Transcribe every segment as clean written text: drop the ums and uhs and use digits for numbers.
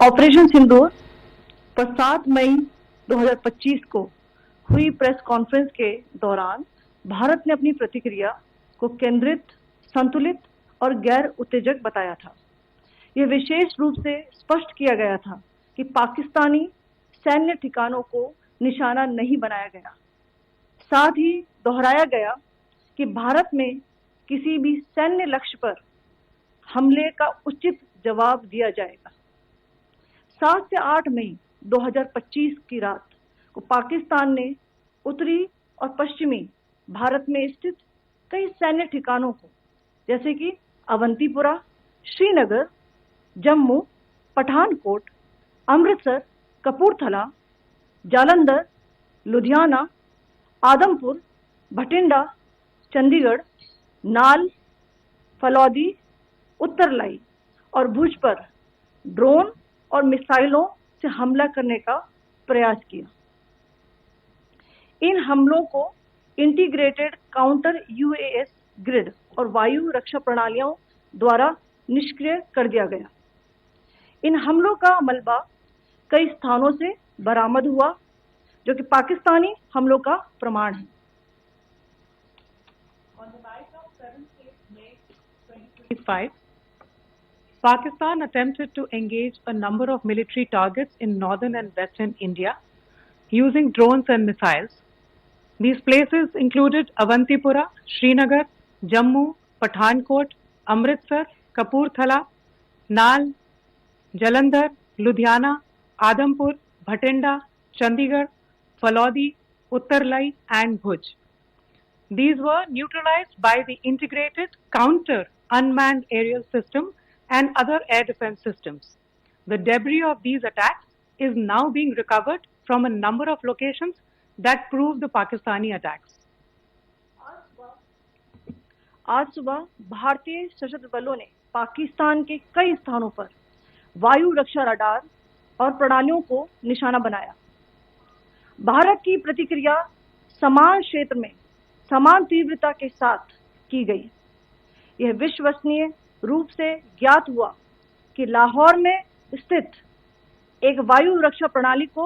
Operation सिंदूर पर 7 मई 2025 को हुई प्रेस कॉन्फ्रेंस के दौरान भारत ने अपनी प्रतिक्रिया को केंद्रित, संतुलित और गैर उत्तेजक बताया था। यह विशेष रूप से स्पष्ट किया गया था कि पाकिस्तानी सैन्य ठिकानों को निशाना नहीं बनाया गया। साथ ही दोहराया गया कि भारत में किसी भी सैन्य लक्ष्य पर हमले का उचित जवाब दिया जाएगा। 7 से 8 मई 2025 की रात को पाकिस्तान ने उत्तरी और पश्चिमी भारत में स्थित कई सैन्य ठिकानों को, जैसे कि अवंतीपुरा, श्रीनगर, जम्मू, पठानकोट, अमृतसर, कपूरथला, जालंधर, लुधियाना, आदमपुर, भटिंडा, चंडीगढ़, नाल, फलौदी, उत्तरलाई और भुज पर ड्रोन और मिसाइलों से हमला करने का प्रयास किया। इन हमलों को इंटीग्रेटेड काउंटर यूएस ग्रिड और वायु रक्षा प्रणालियों द्वारा निष्क्रिय कर दिया गया। इन हमलों का मलबा कई स्थानों से बरामद हुआ, जो कि पाकिस्तानी हमलों का प्रमाण है। On the night of 7th May 2025, Pakistan attempted to engage a number of military targets in northern and western India using drones and missiles. These places included Avantipura, Srinagar, Jammu, Pathankot, Amritsar, Kapurthala, Nal, Jalandhar, Ludhiana, Adampur, Bhatinda, Chandigarh, Falodi, Uttarlai and Bhuj. These were neutralized by the integrated counter unmanned aerial system and other air defense systems. The debris of these attacks is now being recovered from a number of locations that prove the Pakistani attacks. आज सुबह भारतीय सशस्त्र बलों ने पाकिस्तान के कई स्थानों पर वायु रक्षा रडार और प्रणालियों को निशाना बनाया। भारत की प्रतिक्रिया समान क्षेत्र में समान तीव्रता के साथ की गई। यह विश्वसनीय रूप से ज्ञात हुआ कि लाहौर में स्थित एक वायु रक्षा प्रणाली को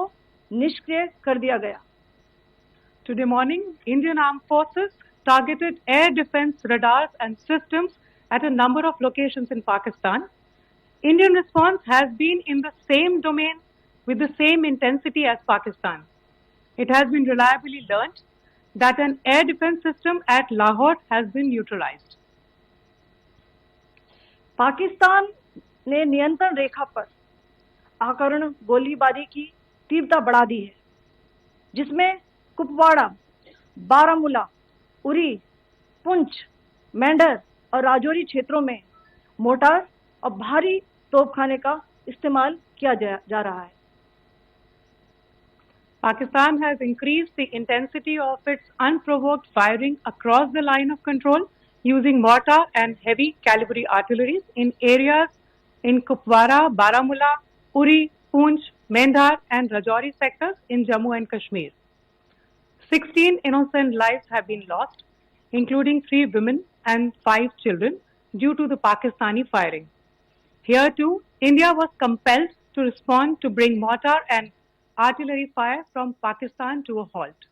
निष्क्रिय कर दिया गया। Today morning, Indian Armed Forces targeted air defense radars and systems at a number of locations in Pakistan. Indian response has been in the same domain with the same intensity as Pakistan. It has been reliably learnt that an air defense system at Lahore has been neutralized. Pakistan ने नियंत्रण रेखा पर आकरण गोलीबारी की तीव्रता बढ़ा दी है, जिसमें कुपवाड़ा, बारामूला, उरी, पुंछ, मेंढर और राजौरी क्षेत्रों में मोर्टार और भारी तोपखाने का इस्तेमाल किया जा रहा है। Pakistan has increased the intensity of its unprovoked firing across the line of control using mortar and heavy calibre artillery in areas in Kupwara, Baramulla, Uri, Poonch, Mendhar and Rajouri sectors in Jammu and Kashmir. 16 innocent lives have been lost, including 3 women and 5 children, due to the Pakistani firing. Here too, India was compelled to respond to bring mortar and artillery fire from Pakistan to a halt.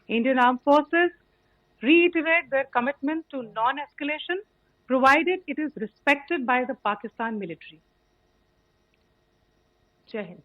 Indian Armed Forces reiterate their commitment to non-escalation, provided it is respected by the Pakistan military. Jai Hind.